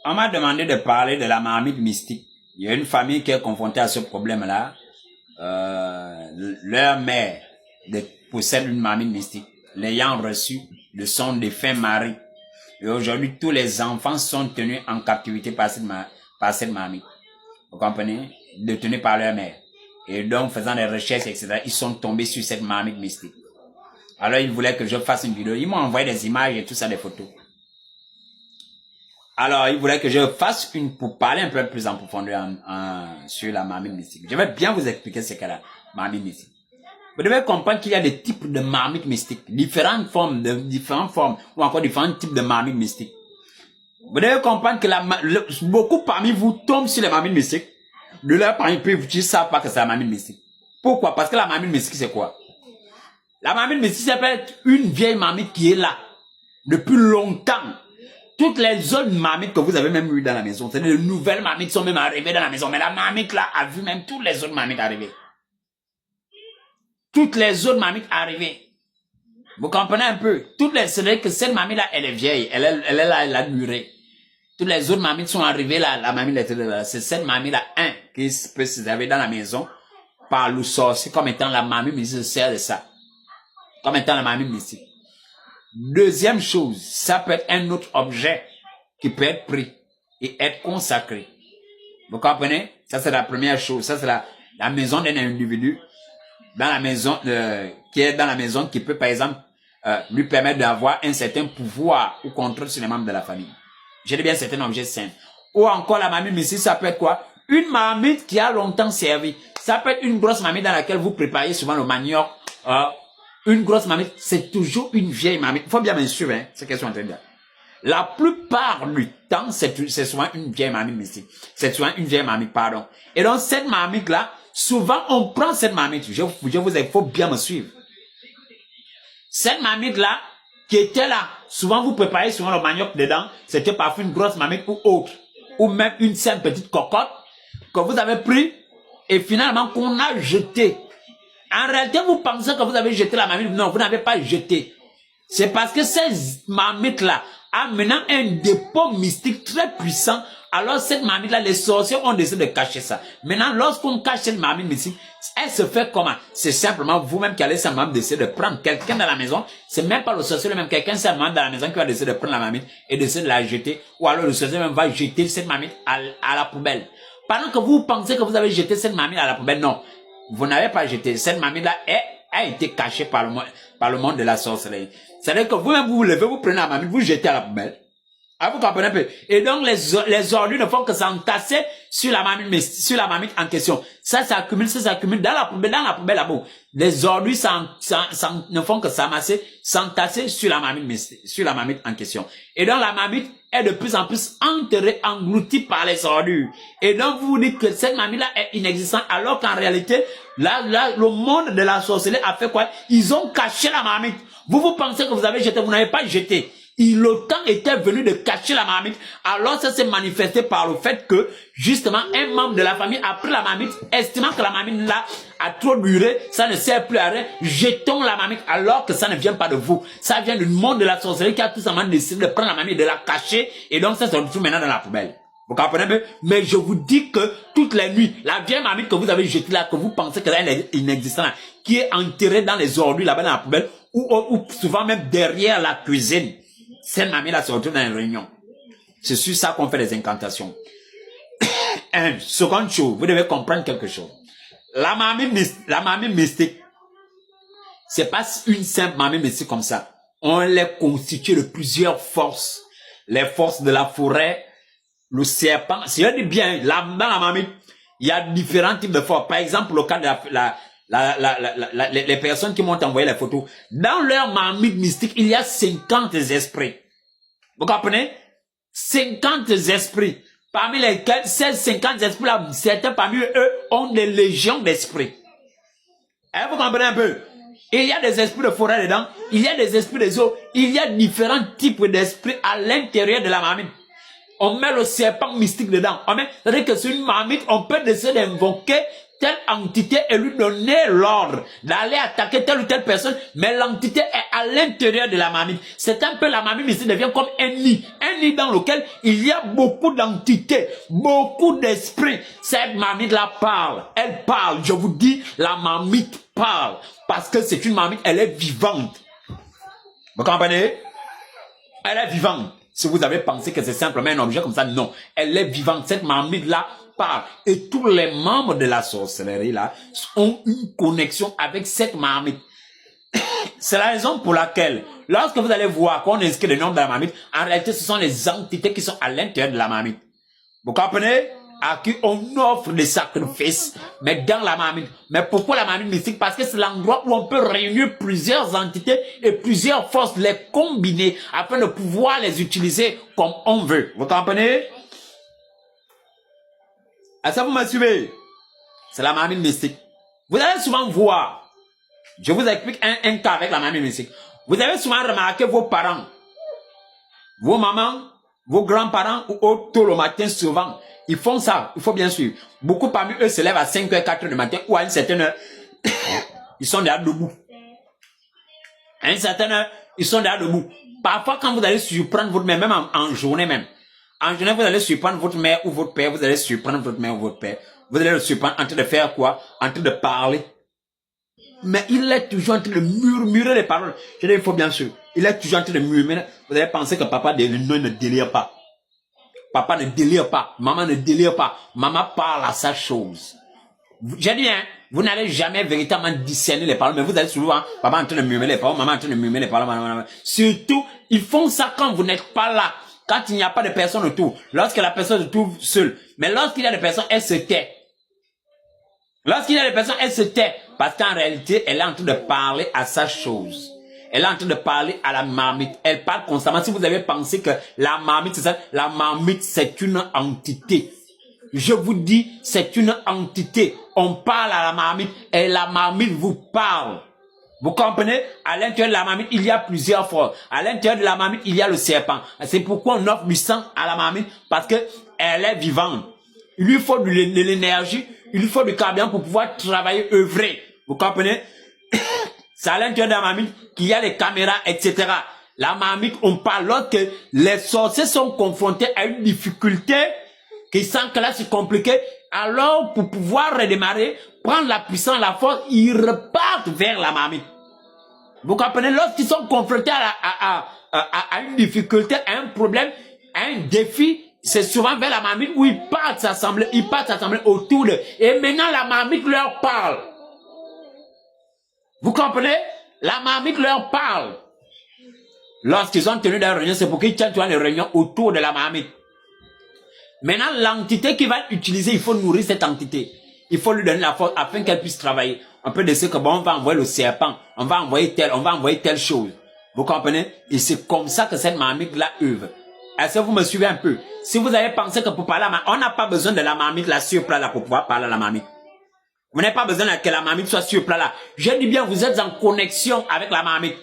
On m'a demandé de parler de la marmite mystique. Il y a une famille qui est confrontée à ce problème-là. Leur mère possède une marmite mystique. L'ayant reçue de son défunt mari. Et aujourd'hui, tous les enfants sont tenus en captivité par cette marmite. Vous comprenez? Détenus par leur mère. Et donc, faisant des recherches, etc., ils sont tombés sur cette marmite mystique. Alors, ils voulaient que je fasse une vidéo. Ils m'ont envoyé des images et tout ça, des photos. Alors, ils voulaient que je fasse pour parler un peu plus en profondeur sur la marmite mystique. Je vais bien vous expliquer ce qu'est la marmite mystique. Vous devez comprendre qu'il y a des types de marmites mystiques, différentes formes, ou encore différents types de marmites mystiques. Vous devez comprendre que beaucoup parmi vous tombent sur les marmites mystiques. De leur parmi vous ne savent pas que c'est la marmite mystique. Pourquoi? Parce que la marmite mystique, c'est quoi? La marmite mystique, ça peut être une vieille marmite qui est là, depuis longtemps. Toutes les autres marmites que vous avez même eues dans la maison, c'est de nouvelles marmites qui sont même arrivées dans la maison. Mais la marmite là a vu même toutes les autres marmites arriver. Toutes les autres marmites arrivées. Vous comprenez un peu? C'est-à-dire que cette marmite là, elle est vieille. Elle est là, elle a duré. Toutes les autres marmites sont arrivées là. La marmite là, c'est cette marmite là, qui peut se servir dans la maison par le sorcier comme étant la marmite mystique, se sert de ça. Comme étant la marmite mystique. Deuxième chose, ça peut être un autre objet qui peut être pris et être consacré. Vous comprenez? Ça, c'est la première chose. Ça, c'est la maison d'un individu dans la maison, qui est dans la maison, qui peut, par exemple, lui permettre d'avoir un certain pouvoir ou contrôle sur les membres de la famille. Je dis bien certains objets saints. Ou encore la marmite mystique, ça peut être quoi? Une marmite qui a longtemps servi. Ça peut être une grosse marmite dans laquelle vous préparez souvent le manioc, une grosse marmite, c'est toujours une vieille marmite. Il faut bien me suivre, hein, ce qu'elles sont en train de dire. La plupart du temps, c'est souvent une vieille marmite mystique. C'est souvent une vieille marmite, pardon. Et donc, cette marmite-là, souvent, on prend cette marmite. Il faut bien me suivre. Cette marmite-là, qui était là, souvent vous préparez souvent le manioc dedans, c'était parfois une grosse marmite ou autre. Ou même une simple petite cocotte que vous avez pris et finalement qu'on a jeté. En réalité, vous pensez que vous avez jeté la marmite. Non, vous n'avez pas jeté. C'est parce que ces marmites-là, a maintenant un dépôt mystique très puissant. Alors cette marmite-là, les sorciers ont décidé de cacher ça. Maintenant, lorsqu'on cache cette marmite mystique, elle se fait comment? C'est simplement vous-même qui allez simplement décider de prendre quelqu'un dans la maison. C'est même pas le sorcier lui-même, quelqu'un simplement dans la maison qui va décider de prendre la marmite et décider de la jeter. Ou alors le sorcier même va jeter cette marmite à la poubelle. Pendant que vous pensez que vous avez jeté cette marmite à la poubelle, non. Vous n'avez pas jeté. Cette marmite-là a été cachée par le monde de la sorcellerie. C'est-à-dire que vous-même, vous levez, vous prenez la marmite, vous jetez à la poubelle. Ah, vous comprenez un peu? Et donc, les ordures ne font que s'entasser sur la marmite en question. Ça s'accumule dans la poubelle là-bas. Les ordures ne font que s'entasser sur la marmite en question. Et donc, la marmite est de plus en plus enterrée, engloutie par les ordures. Et donc, vous vous dites que cette marmite-là est inexistante, alors qu'en réalité, le monde de la sorcellerie a fait quoi? Ils ont caché la marmite. Vous pensez que vous avez jeté, vous n'avez pas jeté. Le temps était venu de cacher la marmite. Alors ça s'est manifesté par le fait que, justement, un membre de la famille a pris la marmite, estimant que la marmite là a trop duré, ça ne sert plus à rien, jetons la marmite, alors que ça ne vient pas de vous. Ça vient du monde de la sorcellerie qui a tout simplement décidé de prendre la marmite et de la cacher, et donc ça se retrouve maintenant dans la poubelle. Vous comprenez bien? Mais je vous dis que toutes les nuits, la vieille marmite que vous avez jetée là, que vous pensez qu'elle est inexistante, qui est enterrée dans les ordures là-bas dans la poubelle, ou souvent même derrière la cuisine, cette marmite-là se retrouve dans les réunions. C'est sur ça qu'on fait des incantations. Seconde chose, vous devez comprendre quelque chose. La marmite mystique, c'est pas une simple marmite mystique comme ça. On les constitue de plusieurs forces. Les forces de la forêt, le serpent. Si je dis bien, dans la marmite, il y a différents types de forces. Par exemple, le cas de les personnes qui m'ont envoyé les photos. Dans leur marmite mystique, il y a 50 esprits. Vous comprenez? 50 esprits. Parmi lesquels, ces 50 esprits-là, certains parmi eux ont des légions d'esprits. Vous comprenez un peu? Il y a des esprits de forêt dedans, il y a des esprits des eaux, il y a différents types d'esprits à l'intérieur de la marmite. On met le serpent mystique dedans. C'est-à-dire que sur une marmite, on peut décider d'invoquer telle entité et lui donner l'ordre d'aller attaquer telle ou telle personne, mais l'entité est à l'intérieur de la marmite. C'est un peu la marmite ici devient comme un nid dans lequel il y a beaucoup d'entités, beaucoup d'esprits. Cette marmite-là parle, elle parle. Je vous dis, la marmite parle parce que c'est une marmite, elle est vivante. Vous comprenez? Elle est vivante. Si vous avez pensé que c'est simplement un objet comme ça, non. Elle est vivante. Cette marmite-là parle. Et tous les membres de la sorcellerie, là, ont une connexion avec cette marmite. C'est la raison pour laquelle, lorsque vous allez voir qu'on inscrit le nom de la marmite, en réalité, ce sont les entités qui sont à l'intérieur de la marmite. Vous comprenez? À qui on offre des sacrifices, mais dans la marmite. Mais pourquoi la marmite mystique? Parce que c'est l'endroit où on peut réunir plusieurs entités et plusieurs forces, les combiner afin de pouvoir les utiliser comme on veut. Vous comprenez? Est-ce que vous me suivez? C'est la marmite mystique. Vous allez souvent voir, je vous explique un cas avec la marmite mystique. Vous avez souvent remarqué vos parents, vos mamans, vos grands-parents ou autres tôt le matin souvent. Ils font ça, il faut bien suivre. Beaucoup parmi eux se lèvent à 5h, 4h du matin ou à une certaine heure. Ils sont déjà debout. À une certaine heure, ils sont déjà debout. Parfois, quand vous allez surprendre votre mère, même en journée même. En journée, vous allez surprendre votre mère ou votre père. Vous allez surprendre votre mère ou votre père. Vous allez le surprendre en train de faire quoi? En train de parler. Mais il est toujours en train de murmurer les paroles. Je dis, il faut bien sûr. Il est toujours en train de murmurer. Vous allez penser que papa ne délire pas. Papa ne délire pas. Maman ne délire pas. Maman parle à sa chose. J'ai dit, hein, vous n'allez jamais véritablement discerner les paroles, mais vous allez souvent, papa en train de murmurer les paroles, maman en train de murmurer les paroles. Surtout, ils font ça quand vous n'êtes pas là. Quand il n'y a pas de personne autour. Lorsque la personne se trouve seule. Mais lorsqu'il y a des personnes, elle se tait. Lorsqu'il y a des personnes, elle se tait. Parce qu'en réalité, elle est en train de parler à sa chose. Elle est en train de parler à la marmite. Elle parle constamment. Si vous avez pensé que la marmite, c'est ça, la marmite, c'est une entité. Je vous dis, c'est une entité. On parle à la marmite et la marmite vous parle. Vous comprenez? À l'intérieur de la marmite, il y a plusieurs forces. À l'intérieur de la marmite, il y a le serpent. C'est pourquoi on offre du sang à la marmite, parce que elle est vivante. Il lui faut de l'énergie, il lui faut du carburant pour pouvoir travailler, œuvrer. Vous comprenez? C'est à l'intérieur de la marmite qu'il y a les caméras, etc. La marmite, on parle lorsque les sorciers sont confrontés à une difficulté, qu'ils sentent que là c'est compliqué, alors pour pouvoir redémarrer, prendre la puissance, la force, ils repartent vers la marmite. Vous comprenez? Lorsqu'ils sont confrontés à une difficulté, à un problème, à un défi, c'est souvent vers la marmite où ils partent s'assembler autour d'eux. Et maintenant la marmite leur parle. Vous comprenez? La marmite leur parle. Lorsqu'ils ont tenu des réunions, c'est pour qu'ils tiennent les réunions autour de la marmite. Maintenant, l'entité qui va utiliser, il faut nourrir cette entité. Il faut lui donner la force afin qu'elle puisse travailler. On peut décider que bon, on va envoyer le serpent, on va envoyer telle chose. Vous comprenez? Et c'est comme ça que cette marmite-là œuvre. Est-ce que vous me suivez un peu? Si vous avez pensé que pour parler à la marmite, on n'a pas besoin de la marmite là sur plat là pour pouvoir parler à la marmite. Vous n'avez pas besoin que la marmite soit sur plat là. Je dis bien, vous êtes en connexion avec la marmite.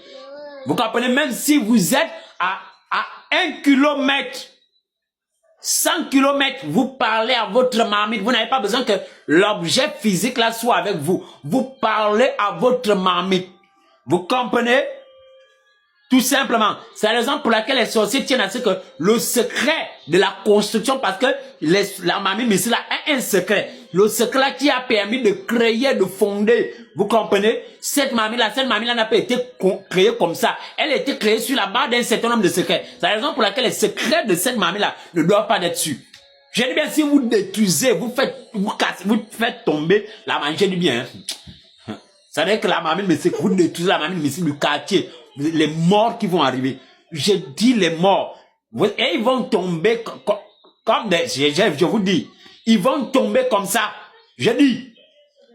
Vous comprenez? Même si vous êtes à 1 kilomètre, 100 kilomètres, vous parlez à votre marmite. Vous n'avez pas besoin que l'objet physique là soit avec vous. Vous parlez à votre marmite. Vous comprenez? Tout simplement. C'est la raison pour laquelle les sorciers tiennent à ce que le secret de la construction, parce que la marmite mystique a un secret. Le secret qui a permis de créer, de fonder. Vous comprenez? Cette marmite-là n'a pas été créée comme ça. Elle a été créée sur la base d'un certain nombre de secrets. C'est la raison pour laquelle les secrets de cette marmite-là ne doivent pas être dessus. Je dis bien, si vous détruisez, vous faites tomber la marmite, je dis bien, hein. Ça veut dire que la marmite mystique, vous détruisez la marmite mystique du quartier. Les morts qui vont arriver. Je dis les morts. Et ils vont tomber comme des... Je vous dis. Ils vont tomber comme ça. Je dis.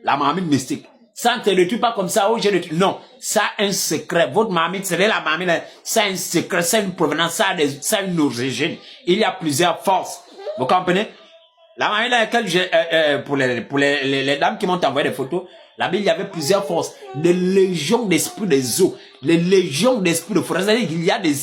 La marmite mystique. Ça ne te détruit pas comme ça. Oh, je détruis. Non. Ça a un secret. Votre marmite, c'est la marmite. Ça a un secret. Ça a une provenance. Ça a une origine. Il y a plusieurs forces. Vous comprenez? La marmite dans laquelle pour les dames qui m'ont envoyé des photos, là-bas, il y avait plusieurs forces. Des légions d'esprits des eaux. Les légions d'esprits de forêt. C'est-à-dire qu'il y a des...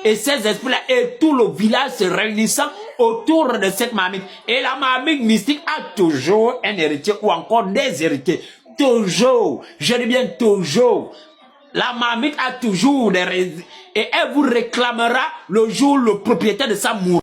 Et ces esprits-là, et tout le village se réunissant autour de cette marmite. Et la marmite mystique a toujours un héritier ou encore des héritiers. Toujours. Je dis bien toujours. La marmite a toujours des héritiers. Et elle vous réclamera le jour où le propriétaire de ça mourra.